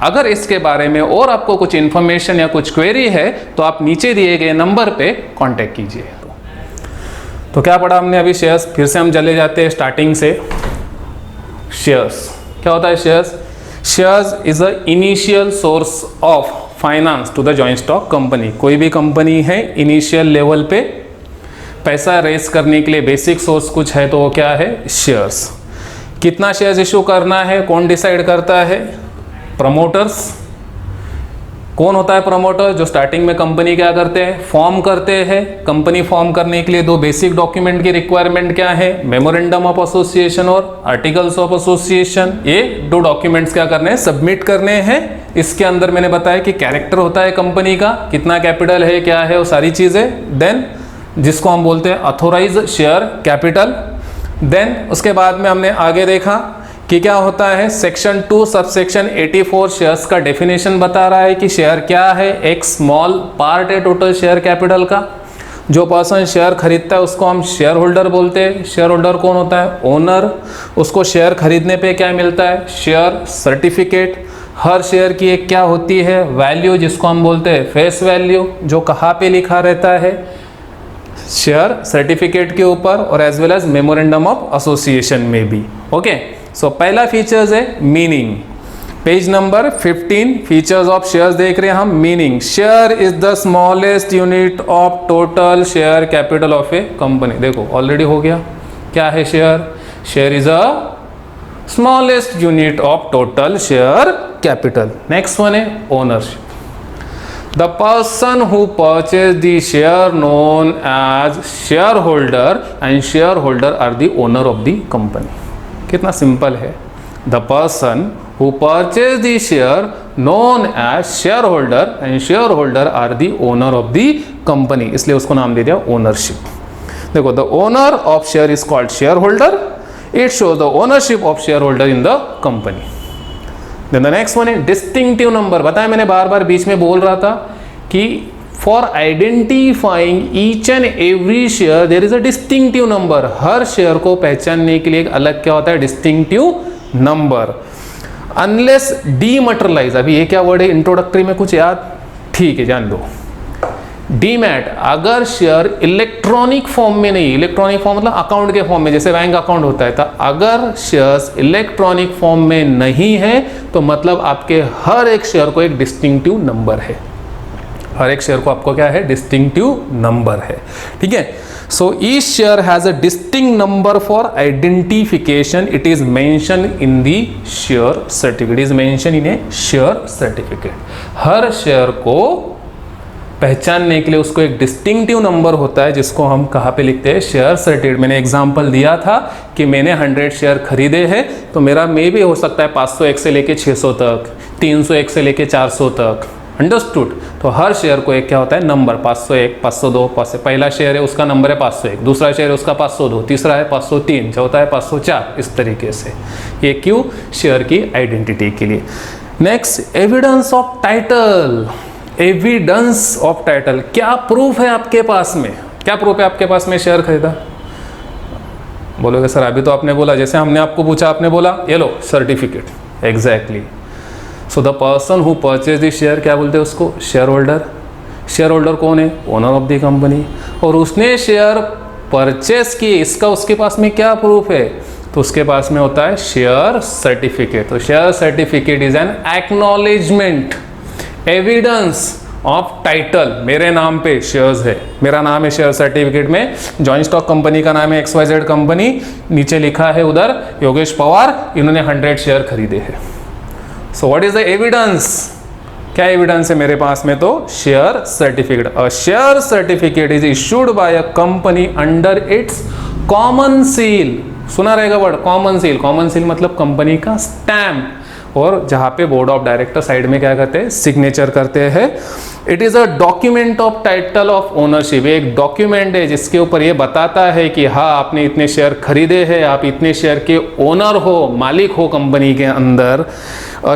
अगर इसके बारे में और आपको कुछ इन्फॉर्मेशन या कुछ क्वेरी है तो आप नीचे दिए गए नंबर पे कांटेक्ट कीजिए। तो क्या पढ़ा हमने अभी? शेयर्स। फिर से हम चले जाते हैं स्टार्टिंग से। शेयर्स क्या होता है? Shares, shares is a initial source of finance to the joint stock company. कोई भी कंपनी है इनिशियल लेवल पे पैसा रेस करने के लिए बेसिक सोर्स कुछ है तो वो क्या है? शेयर्स। कितना शेयर्स इशू करना है कौन डिसाइड करता है? प्रमोटर्स। कौन होता है प्रमोटर? जो स्टार्टिंग में कंपनी क्या करते हैं? फॉर्म करते हैं। कंपनी फॉर्म करने के लिए दो बेसिक डॉक्यूमेंट की रिक्वायरमेंट क्या है? मेमोरेंडम ऑफ एसोसिएशन और आर्टिकल्स ऑफ एसोसिएशन। ये दो डॉक्यूमेंट्स क्या करने हैं? सबमिट करने हैं। इसके अंदर मैंने बताया कि कैरेक्टर होता है कंपनी का, कितना कैपिटल है, क्या है, वो सारी चीजें। देन जिसको हम बोलते हैं ऑथोराइज शेयर कैपिटल। देन उसके बाद में हमने आगे देखा कि क्या होता है? सेक्शन 2 सबसेक्शन 84 शेयर्स का डेफिनेशन बता रहा है कि शेयर क्या है? एक स्मॉल पार्ट है टोटल शेयर कैपिटल का। जो पर्सन शेयर खरीदता है उसको हम शेयर होल्डर बोलते हैं। शेयर होल्डर कौन होता है? ओनर। उसको शेयर खरीदने पे क्या मिलता है? Share certificate. हर शेयर की एक क्या होती है? वैल्यू, जिसको हम बोलते हैं फेस वैल्यू, जो कहाँ पे लिखा रहता है? शेयर सर्टिफिकेट के ऊपर और as well as memorandum of association में भी। ओके। सो पहला फीचर्स है meaning. Page number 15 features of shares देख रहे हैं हम। Meaning, share is the smallest unit of total share capital of a company. देखो ऑलरेडी हो गया। क्या है share? Share is a smallest unit of total share capital. Next one है ownership. The person who purchase the share known as shareholder and shareholder are the owner of the company. कितना सिंपल है। The person who purchase the share known as shareholder and shareholder are the owner of the company, इसलिए उसको नाम दे दिया ओनरशिप। देखो, the owner of share is called shareholder, it shows the ownership of share holder in the company. Then the next one है डिस्टिंक्टिव नंबर। बताया मैंने बार बार बीच में बोल रहा था कि for identifying each and every share their is a distinctive number. Her share को पहचानने के लिए एक अलग क्या होता है, डिस्टिंक्टिव नंबर। अनलेस डीमटेरियलाइज, अभी ये क्या वर्ड है इंट्रोडक्टरी में कुछ याद, ठीक है जान दो। डीमैट, अगर शेयर इलेक्ट्रॉनिक फॉर्म में नहीं, इलेक्ट्रॉनिक फॉर्म मतलब अकाउंट के फॉर्म में, जैसे बैंक अकाउंट होता है, तो अगर शेयर्स इलेक्ट्रॉनिक फॉर्म में नहीं है तो मतलब आपके हर एक शेयर को एक डिस्टिंक्टिव नंबर है। हर एक शेयर को आपको क्या है, डिस्टिंक्टिव नंबर है, ठीक है। So each share has a distinct number for identification, it is mention in the share certificate, is mention in A share certificate. Her share को पहचानने के लिए उसको एक डिस्टिंक्टिव नंबर होता है, जिसको हम कहाँ पे लिखते हैं, शेयर सर्टिफिकेट। मैंने एग्जांपल दिया था कि मैंने 100 शेयर खरीदे हैं, तो मेरा में भी हो सकता है 501 से लेके 600 तक, 301 से लेके 400 तक, अंडरस्टूड। तो हर शेयर को एक क्या होता है, नंबर, 501, 502, पहला शेयर है उसका नंबर है 501, दूसरा शेयर है उसका 502, तीसरा है 503, चौथा है 504, इस तरीके से। ये क्यों, शेयर की आइडेंटिटी के लिए। Next, evidence of title. Evidence of title, क्या प्रूफ है आपके पास में, क्या प्रूफ है आपके पास में शेयर खरीदा। बोलोगे सर अभी तो आपने बोला, जैसे हमने आपको पूछा आपने बोला ये लो certificate, exactly. So the person who purchase the share, क्या बोलते हैं उसको, शेयर होल्डर। शेयर होल्डर कौन है, ओनर ऑफ द कंपनी। और उसने शेयर परचेज किए, इसका उसके पास में क्या प्रूफ है, तो उसके पास में होता है शेयर सर्टिफिकेट। तो share certificate is an acknowledgement, evidence of title, मेरे नाम पे शेयर्स है, मेरा नाम है शेयर सर्टिफिकेट में, जॉइंट स्टॉक कंपनी का नाम है XYZ कंपनी, नीचे लिखा है उधर योगेश पवार, इन्होंने 100 शेयर खरीदे हैं। So what is the evidence, क्या एविडेंस है मेरे पास में, तो share certificate. A share certificate is issued by a company under its common seal. सुना रहेगा word common seal, common seal मतलब कंपनी का स्टैम्प, और जहां पे बोर्ड ऑफ डायरेक्टर साइड में क्या करते हैं, सिग्नेचर करते हैं। It is a document of title of ownership, एक डॉक्यूमेंट है जिसके ऊपर ये बताता है कि हाँ आपने इतने शेयर खरीदे हैं, आप इतने शेयर के ओनर हो, मालिक हो कंपनी के अंदर।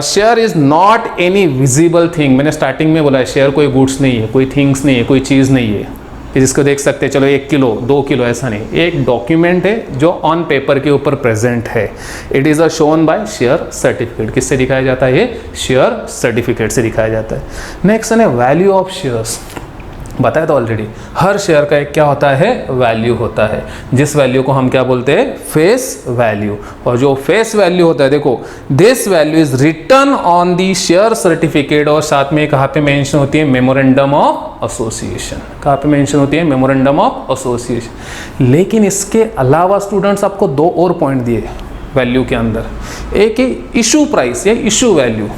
Share is not any visible thing, मैंने स्टार्टिंग में बोला शेयर कोई गुड्स नहीं है, कोई थिंग्स नहीं है, कोई चीज़ नहीं है कि जिसको देख सकते हैं चलो 1 किलो 2 किलो, ऐसा नहीं, एक डॉक्यूमेंट है जो ऑन पेपर के ऊपर प्रेजेंट है। It is a shown by share certificate, किससे दिखाया जाता है, ये शेयर सर्टिफिकेट से दिखाया जाता है। नेक्स्ट है वैल्यू ऑफ शेयर्स, बताया तो ऑलरेडी, हर शेयर का एक क्या होता है, वैल्यू होता है, जिस वैल्यू को हम क्या बोलते हैं, फेस वैल्यू। और जो फेस वैल्यू होता है, देखो this value is written on the share certificate, और साथ में कहाँ पे मेंशन होती है, मेमोरेंडम ऑफ एसोसिएशन, कहाँ पे मेंशन होती है, मेमोरेंडम ऑफ एसोसिएशन। लेकिन इसके अलावा स्टूडेंट्स आपको 2 और पॉइंट दिए वैल्यू के अंदर, एक है इशू प्राइस या इशू वैल्यू।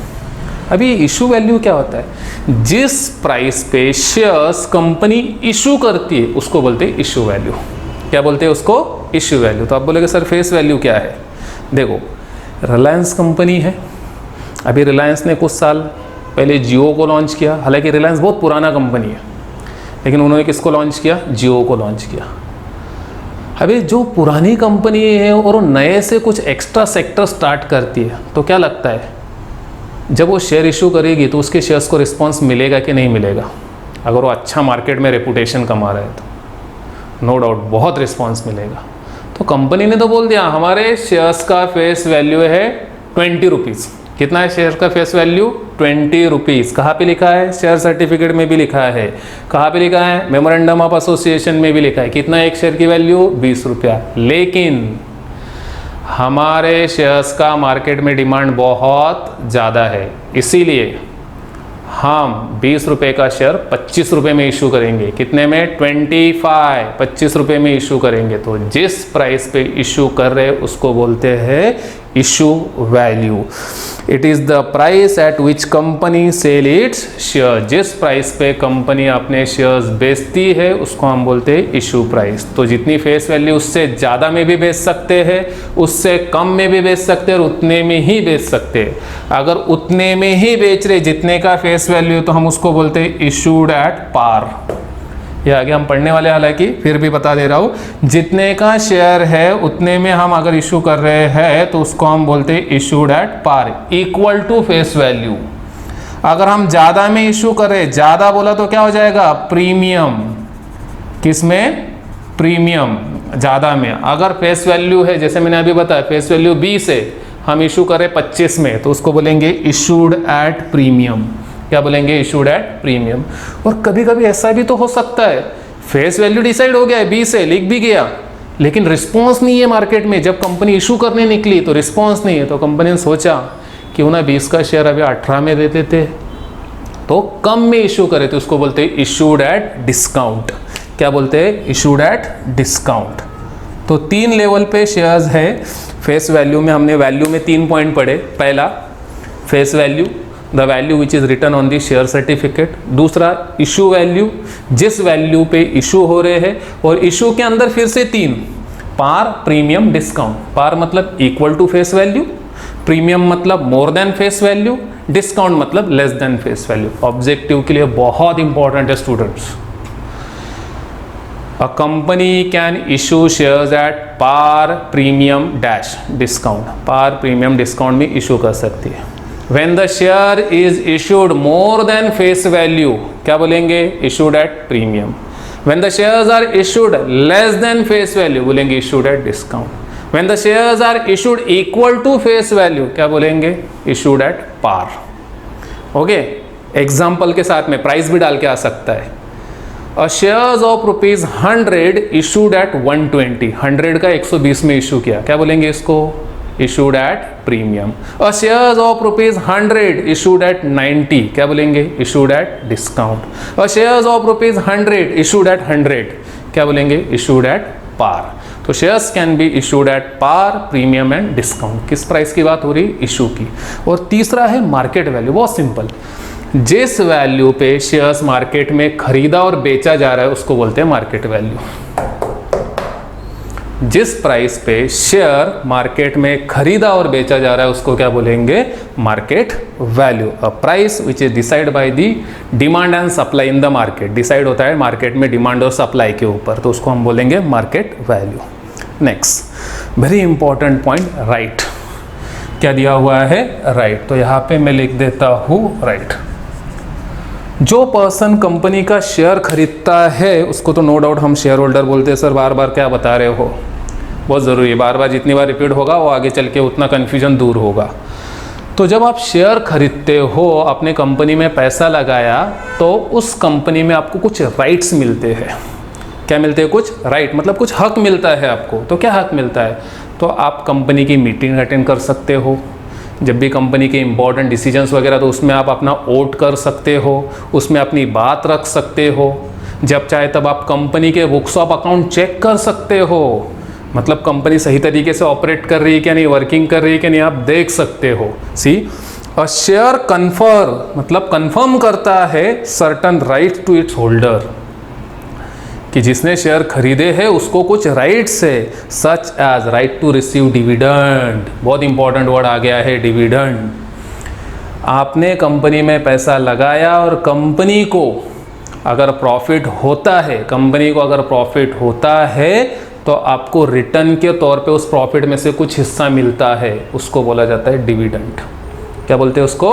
अभी इशू वैल्यू क्या होता है, जिस प्राइस पे शेयर्स कंपनी इशू करती है उसको बोलते हैं इशू वैल्यू। क्या बोलते हैं उसको, इशू वैल्यू। तो आप बोलेंगे सर फेस वैल्यू क्या है, देखो रिलायंस कंपनी है, अभी रिलायंस ने कुछ साल पहले जियो को लॉन्च किया, हालांकि रिलायंस बहुत पुराना कंपनी है, लेकिन उन्होंने किसको लॉन्च किया, जियो को लॉन्च किया। अभी जो पुरानी कंपनी है और वो नए से कुछ एक्स्ट्रा सेक्टर स्टार्ट करती है, तो क्या लगता है जब वो शेयर इशू करेगी तो उसके शेयर्स को रिस्पांस मिलेगा कि नहीं मिलेगा। अगर वो अच्छा मार्केट में रेपुटेशन कमा रहा है तो नो डाउट बहुत रिस्पांस मिलेगा। तो कंपनी ने तो बोल दिया हमारे शेयर्स का फेस वैल्यू है 20 रुपीज़। कितना है शेयर का फेस वैल्यू, 20 रुपीज़। कहाँ पे लिखा है, शेयर सर्टिफिकेट में भी लिखा है। कहाँ पे लिखा है, मेमोरेंडम ऑफ एसोसिएशन में भी लिखा है। कितना एक शेयर की वैल्यू, 20 रुपया। लेकिन हमारे शेयर्स का मार्केट में डिमांड बहुत ज़्यादा है, इसीलिए हम 20 रुपये का शेयर 25 रुपये में इशू करेंगे। कितने में, 25 रुपये में इशू करेंगे। तो जिस प्राइस पे इशू कर रहे हैं उसको बोलते हैं issue value. It is the price at which company sell its share. जिस प्राइस पे कंपनी अपने शेयर्स बेचती है उसको हम बोलते हैं इशू प्राइस। तो जितनी फेस वैल्यू उससे ज़्यादा में भी बेच सकते हैं, उससे कम में भी बेच सकते हैं और उतने में ही बेच सकते हैं। अगर उतने में ही बेच रहे जितने का फेस वैल्यू तो हम उसको बोलते हैं इशूड एट पार। ये आगे हम पढ़ने वाले, हालांकि फिर भी बता दे रहा हूँ, जितने का शेयर है उतने में हम अगर इशू कर रहे हैं तो उसको हम बोलते हैं issued at par equal to face value. अगर हम ज़्यादा में इशू कर रहे, ज़्यादा बोला तो क्या हो जाएगा, प्रीमियम। किस में, प्रीमियम, ज़्यादा में। अगर फेस वैल्यू है, जैसे मैंने अभी बताया, फेस वैल्यू 20 है, हम इशू करें 25 में तो उसको बोलेंगे इशूड एट प्रीमियम। क्या बोलेंगे, इशूड एट प्रीमियम। और कभी कभी ऐसा भी तो हो सकता है, फेस वैल्यू डिसाइड हो गया है 20 है, लिख भी गया, लेकिन रिस्पॉन्स नहीं है मार्केट में। जब कंपनी इशू करने निकली तो रिस्पॉन्स नहीं है, तो कंपनी ने सोचा क्यों ना 20 का शेयर अभी 18 में देते थे, तो कम में इशू करे, तो उसको बोलते हैं इशूड एट डिस्काउंट। क्या बोलते हैं, इशूड एट डिस्काउंट। तो 3 लेवल पे शेयर्स है फेस वैल्यू में। हमने वैल्यू में 3 पॉइंट पढ़े। पहला face value, the value which is return on the share certificate. दूसरा इशू वैल्यू, जिस वैल्यू पे इशू हो रहे हैं, और इशू के अंदर फिर से 3, पार, प्रीमियम, डिस्काउंट। पार मतलब equal to face value, premium मतलब more than face value, discount मतलब less than face value. Objective के लिए बहुत इंपॉर्टेंट है students. A company can issue shares at par, premium, dash, discount. Par, premium, discount में इशू कर सकती है। When the share is issued more than face value, क्या बोलेंगे, issued at premium. When the shares are issued less than face value, बोलेंगे issued at discount. When the shares are issued equal to face value, क्या बोलेंगे, issued at par. Okay, example के साथ में प्राइस भी डाल के आ सकता है। A shares of rupees 100 issued at 120, 100 का 120 में इशू किया, क्या बोलेंगे इसको, issued at premium. A shares of rupees 100 issued at 90, क्या बोलेंगे, issued at discount. A shares of rupees 100 issued at 100, क्या बोलेंगे, issued at par. तो shares can be issued at par, premium and discount. किस प्राइस की बात हो रही, इशू की। और तीसरा है मार्केट वैल्यू, बहुत सिंपल। जिस वैल्यू पे शेयर्स मार्केट में खरीदा और बेचा जा रहा है उसको बोलते हैं मार्केट वैल्यू। जिस प्राइस पे शेयर मार्केट में खरीदा और बेचा जा रहा है उसको क्या बोलेंगे, market value. A price which is decide by the demand and supply in the market. Decide होता है मार्केट में डिमांड और सप्लाई के ऊपर, तो उसको हम बोलेंगे market value. Next very important point, right. क्या दिया हुआ है, राइट। तो यहाँ पे मैं लिख देता हूँ राइट। जो पर्सन कंपनी का शेयर खरीदता है उसको तो नो डाउट हम शेयर होल्डर बोलते हैं। सर बार बार क्या बता रहे हो, बहुत ज़रूरी है, बार बार जितनी बार रिपीट होगा वो आगे चल के उतना कन्फ्यूजन दूर होगा। तो जब आप शेयर खरीदते हो, अपने कंपनी में पैसा लगाया, तो उस कंपनी में आपको कुछ राइट्स मिलते हैं। क्या मिलते हैं, कुछ राइट, मतलब कुछ हक मिलता है आपको। तो क्या हक मिलता है, तो आप कंपनी की मीटिंग अटेंड कर सकते हो। जब भी कंपनी के इंपॉर्टेंट डिसीजंस वगैरह, तो उसमें आप अपना वोट कर सकते हो, उसमें अपनी बात रख सकते हो। जब चाहे तब आप कंपनी के बुक्स ऑफ अकाउंट चेक कर सकते हो, मतलब कंपनी सही तरीके से ऑपरेट कर रही है क्या नहीं, वर्किंग कर रही है क्या नहीं, आप देख सकते हो। सी अ शेयर कन्फर मतलब कंफर्म करता है certain right to its holder, कि जिसने शेयर खरीदे हैं उसको कुछ राइट्स है, such as right to receive dividend. बहुत इंपॉर्टेंट वर्ड आ गया है, डिविडेंड। आपने कंपनी में पैसा लगाया और कंपनी को अगर प्रॉफिट होता है, कंपनी को अगर प्रॉफिट होता है तो आपको रिटर्न के तौर पे उस प्रॉफिट में से कुछ हिस्सा मिलता है, उसको बोला जाता है डिविडेंड। क्या बोलते हैं उसको,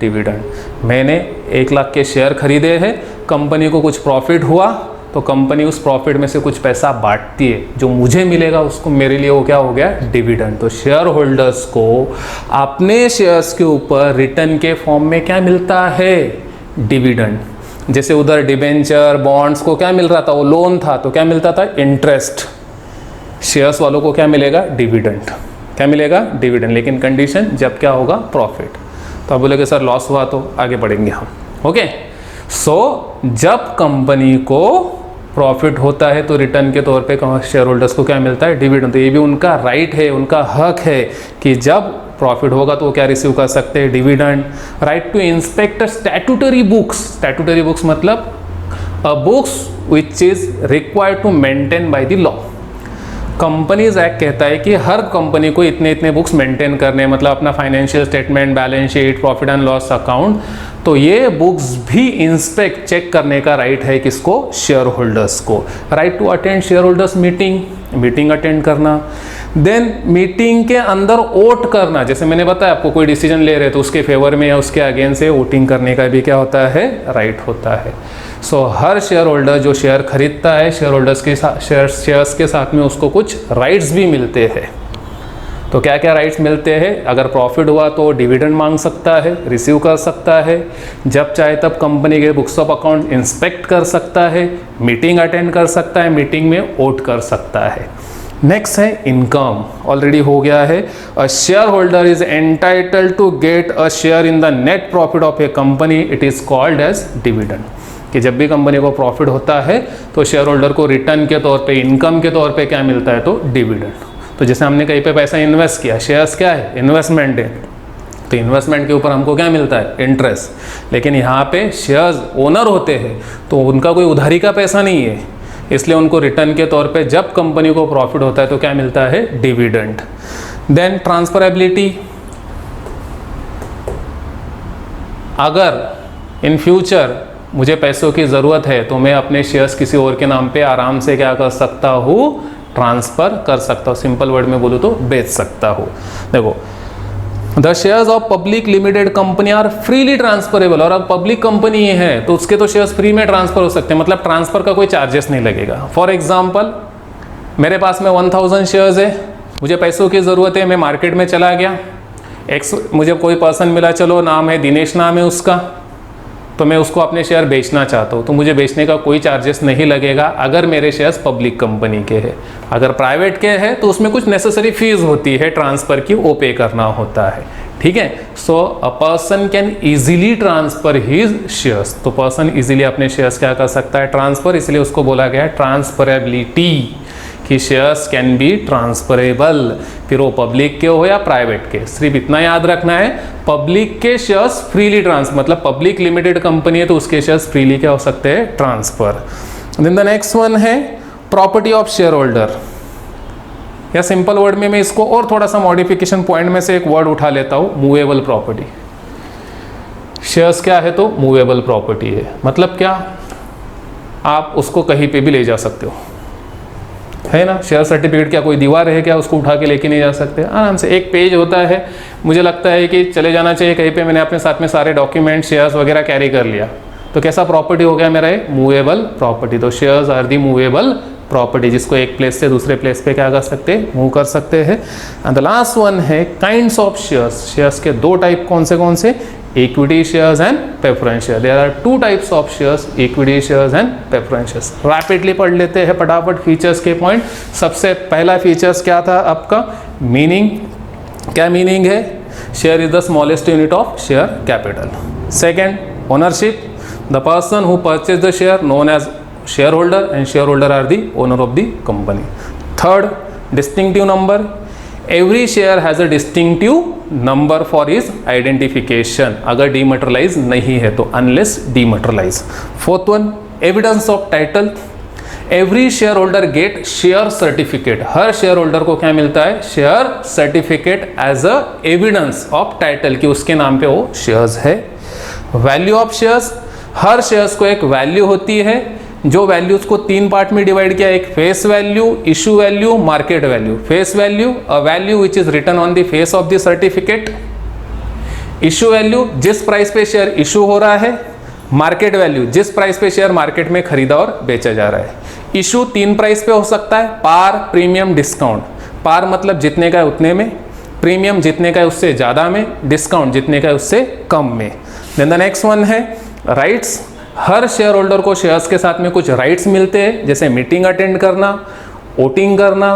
डिविडेंड। मैंने 1 लाख के शेयर खरीदे हैं, कंपनी को कुछ प्रॉफिट हुआ तो कंपनी उस प्रॉफिट में से कुछ पैसा बांटती है, जो मुझे मिलेगा उसको मेरे लिए वो क्या हो गया, डिविडेंड। तो शेयर होल्डर्स को अपने शेयर्स के ऊपर रिटर्न के फॉर्म में क्या मिलता है, डिविडेंड। जैसे उधर डिबेंचर बॉन्ड्स को क्या मिल रहा था, वो लोन था, तो क्या मिलता था, इंटरेस्ट। शेयर्स वालों को क्या मिलेगा, डिविडेंड। क्या मिलेगा, डिविडेंड, लेकिन कंडीशन जब क्या होगा, प्रॉफिट। तो आप बोलेगे सर लॉस हुआ तो आगे बढ़ेंगे हम। ओके, सो जब कंपनी को प्रॉफिट होता है तो रिटर्न के तौर पे शेयर होल्डर्स को क्या मिलता है, डिविडेंड। तो ये भी उनका राइट है, उनका हक है कि जब प्रॉफिट होगा तो वो क्या रिसीव कर सकते हैं, dividend. Right to inspect statutory books, statutory books मतलब books which is required to maintain by the law. Companies act कहता है कि हर कंपनी को इतने इतने बुक्स मेंटेन करने, मतलब अपना financial statement, balance sheet, profit and loss account, तो ये बुक्स भी इंस्पेक्ट चेक करने का राइट है किसको, शेयर होल्डर्स को। Right to attend share holders meeting, meeting attend करना। देन मीटिंग के अंदर वोट करना, जैसे मैंने बताया आपको कोई डिसीजन ले रहे तो उसके फेवर में या उसके अगेंस्ट से वोटिंग करने का भी क्या होता है, राइट होता है। सो हर शेयर होल्डर जो शेयर खरीदता है, शेयर होल्डर्स के साथ शेयर्स के साथ में उसको कुछ राइट्स भी मिलते हैं। तो क्या क्या राइट्स मिलते हैं, अगर प्रॉफिट हुआ तो डिविडेंड मांग सकता है, रिसीव कर सकता है, जब चाहे तब कंपनी के बुक्स ऑफ अकाउंट इंस्पेक्ट कर सकता है, मीटिंग अटेंड कर सकता है, मीटिंग में वोट कर सकता है। नेक्स्ट है इनकम, ऑलरेडी हो गया है। A share holder is entitled to get a share in the net profit of a company, it is called as dividend. कि जब भी कंपनी को प्रॉफिट होता है तो शेयर होल्डर को रिटर्न के तौर पे, इनकम के तौर पे क्या मिलता है, तो डिविडेंड। तो जैसे हमने कहीं पे पैसा इन्वेस्ट किया, शेयर्स क्या है, इन्वेस्टमेंट है, तो इन्वेस्टमेंट के ऊपर हमको क्या मिलता है, इंटरेस्ट। लेकिन यहाँ पे शेयर्स ओनर होते हैं तो उनका कोई उधारी का पैसा नहीं है, इसलिए उनको रिटर्न के तौर पे जब कंपनी को प्रॉफिट होता है तो क्या मिलता है, डिविडेंड। देन ट्रांसफरेबिलिटी, अगर इन फ्यूचर मुझे पैसों की ज़रूरत है तो मैं अपने शेयर्स किसी और के नाम पे आराम से क्या कर सकता हूँ, ट्रांसफ़र कर सकता हूँ। सिंपल वर्ड में बोलूँ तो बेच सकता हूँ। देखो, the shares of public limited company are freely transferable, और अब पब्लिक कंपनी है तो उसके तो शेयर्स फ्री में ट्रांसफर हो सकते हैं, मतलब ट्रांसफर का कोई चार्जेस नहीं लगेगा। फॉर एग्जाम्पल, मेरे पास में 1000 शेयर्स है, मुझे पैसों की ज़रूरत है, मैं मार्केट में चला गया, मुझे कोई पर्सन मिला, चलो नाम है दिनेश, नाम है उसका, तो मैं उसको अपने शेयर बेचना चाहता हूँ, तो मुझे बेचने का कोई चार्जेस नहीं लगेगा अगर मेरे शेयर्स पब्लिक कंपनी के हैं। अगर प्राइवेट के हैं तो उसमें कुछ नेसेसरी फीस होती है ट्रांसफ़र की, वो पे करना होता है। ठीक है, so a person can easily transfer his shares, तो पर्सन इजीली अपने शेयर्स क्या कर सकता है, ट्रांसफर, इसलिए उसको बोला गया है ट्रांसफरेबिलिटी, कि शेयर्स कैन बी ट्रांसफरेबल, फिर वो पब्लिक के हो या प्राइवेट के। सिर्फ इतना याद रखना है, पब्लिक के शेयर्स फ्रीली ट्रांसफर, मतलब पब्लिक लिमिटेड कंपनी है तो उसके शेयर्स फ्रीली क्या हो सकते हैं, transfer. Then the next one है प्रॉपर्टी ऑफ शेयर होल्डर, या सिंपल वर्ड में मैं इसको और थोड़ा सा मॉडिफिकेशन पॉइंट में से एक वर्ड उठा लेता हूँ, मूवेबल प्रॉपर्टी। शेयर्स क्या है, तो मूवेबल प्रॉपर्टी है, मतलब क्या, आप उसको कहीं पे भी ले जा सकते हो, है ना। शेयर सर्टिफिकेट क्या कोई दीवार है क्या, उसको उठा के लेके नहीं जा सकते, आराम से एक पेज होता है, मुझे लगता है कि चले जाना चाहिए कहीं पे, मैंने अपने साथ में सारे डॉक्यूमेंट, शेयर्स वगैरह कैरी कर लिया, तो कैसा प्रॉपर्टी हो गया मेरा, मूवेबल प्रॉपर्टी। तो shares are the movable property, जिसको एक प्लेस से दूसरे प्लेस पे क्या कर सकते हैं, मूव कर सकते हैं। एंड द लास्ट वन है काइंड्स ऑफ शेयर्स। शेयर्स के दो टाइप कौन से, equity shares and preference share. There are 2 types of shares, equity shares and preference shares. Rapidly पढ़ लेते हैं फटाफट फीचर्स के पॉइंट। सबसे पहला फीचर्स क्या था आपका, मीनिंग, क्या मीनिंग है, share is the smallest unit of share capital. Second, ownership, the person who purchase the share known as shareholder and shareholder are the owner of the company. Third, distinctive number. Every share has a distinctive number for its identification. अगर dematerialize नहीं है तो, unless dematerialize. Fourth one, evidence of title. Every shareholder get share certificate. Her shareholder को क्या मिलता है, share certificate as a evidence of title, कि उसके नाम पे वो shares है। Value of shares, her shares को एक value होती है, जो वैल्यूज को 3 पार्ट में डिवाइड किया, एक face value, issue value, market value. Face value, a value which is written on the face of the certificate. Issue value, जिस प्राइस पे शेयर इशू हो रहा है। मार्केट वैल्यू, जिस प्राइस पे शेयर मार्केट में खरीदा और बेचा जा रहा है। इशू 3 प्राइस पे हो सकता है, पार, प्रीमियम, डिस्काउंट। पार मतलब जितने का है उतने में, प्रीमियम जितने का है उससे ज़्यादा में, डिस्काउंट जितने का है उससे कम में। देन द नेक्स्ट वन है राइट्स। हर शेयर होल्डर को शेयर्स के साथ में कुछ राइट्स मिलते हैं, जैसे मीटिंग अटेंड करना, वोटिंग करना,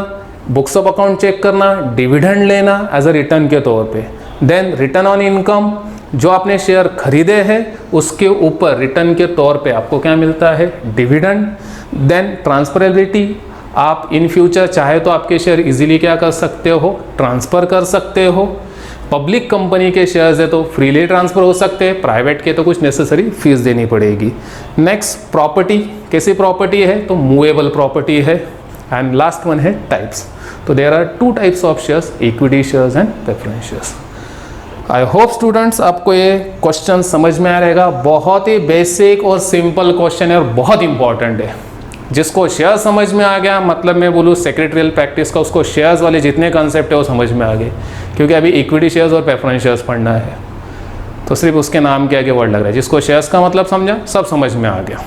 बुक्स ऑफ अकाउंट चेक करना, डिविडेंड लेना एज अ रिटर्न के तौर पे। देन रिटर्न ऑन इनकम, जो आपने शेयर खरीदे हैं उसके ऊपर रिटर्न के तौर पे आपको क्या मिलता है, डिविडेंड। देन ट्रांसफरेबिलिटी, आप इन फ्यूचर चाहे तो आपके शेयर इजीली क्या कर सकते हो, ट्रांसफ़र कर सकते हो। पब्लिक कंपनी के शेयर्स है तो फ्रीली ट्रांसफ़र हो सकते हैं, प्राइवेट के तो कुछ नेसेसरी फीस देनी पड़ेगी। नेक्स्ट प्रॉपर्टी, कैसी प्रॉपर्टी है तो मूवेबल प्रॉपर्टी है। एंड लास्ट वन है टाइप्स, तो there are 2 types of shares, equity shares and preference shares. I hope students आपको ये क्वेश्चन समझ में आ रहेगा। बहुत ही बेसिक और सिंपल क्वेश्चन है और बहुत इंपॉर्टेंट है। जिसको शेयर समझ में आ गया, मतलब मैं बोलूँ सेक्रेटरियल प्रैक्टिस का, उसको शेयर्स वाले जितने कंसेप्ट है वो समझ में आ गए, क्योंकि अभी इक्विटी शेयर्स और प्रेफरेंस शेयर्स पढ़ना है तो सिर्फ उसके नाम के आगे वर्ड लग रहा है। जिसको शेयर्स का मतलब समझा, सब समझ में आ गया।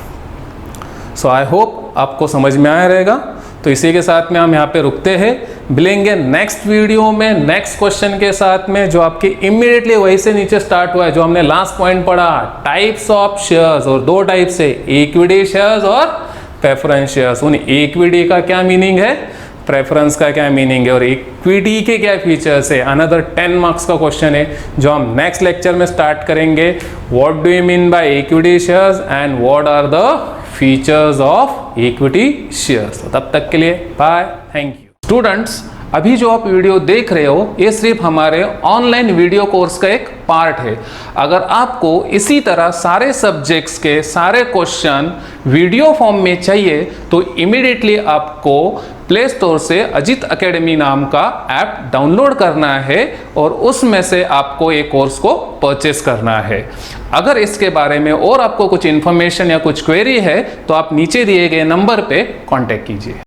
सो आई होप आपको समझ में आया रहेगा। तो इसी के साथ में हम यहाँ पे रुकते हैं, मिलेंगे नेक्स्ट वीडियो में नेक्स्ट क्वेश्चन के साथ में, जो आपके इमीडिएटली वही से नीचे स्टार्ट हुआ है, जो हमने लास्ट पॉइंट पढ़ा, टाइप्स ऑफ शेयर्स, और 2 टाइप से, इक्विटी शेयर्स और प्रेफरेंस शेयर्स। उन इक्विटी का क्या मीनिंग है, प्रेफरेंस का क्या मीनिंग है, और इक्विटी के क्या फीचर्स है। अनदर 10 मार्क्स का क्वेश्चन है जो हम नेक्स्ट लेक्चर में स्टार्ट करेंगे। What do you mean by equity shares and what are the features of equity shares. तब तक के लिए बाय, थैंक यू। स्टूडेंट्स, अभी जो आप वीडियो देख रहे हो ये सिर्फ हमारे ऑनलाइन वीडियो कोर्स का एक पार्ट है। अगर आपको इसी तरह सारे सब्जेक्ट्स के सारे क्वेश्चन वीडियो फॉर्म में चाहिए तो इमीडिएटली आपको प्ले स्टोर से अजित एकेडमी नाम का ऐप डाउनलोड करना है और उसमें से आपको ये कोर्स को परचेस करना है। अगर इसके बारे में और आपको कुछ इन्फॉर्मेशन या कुछ क्वेरी है तो आप नीचे दिए गए नंबर पे कांटेक्ट कीजिए।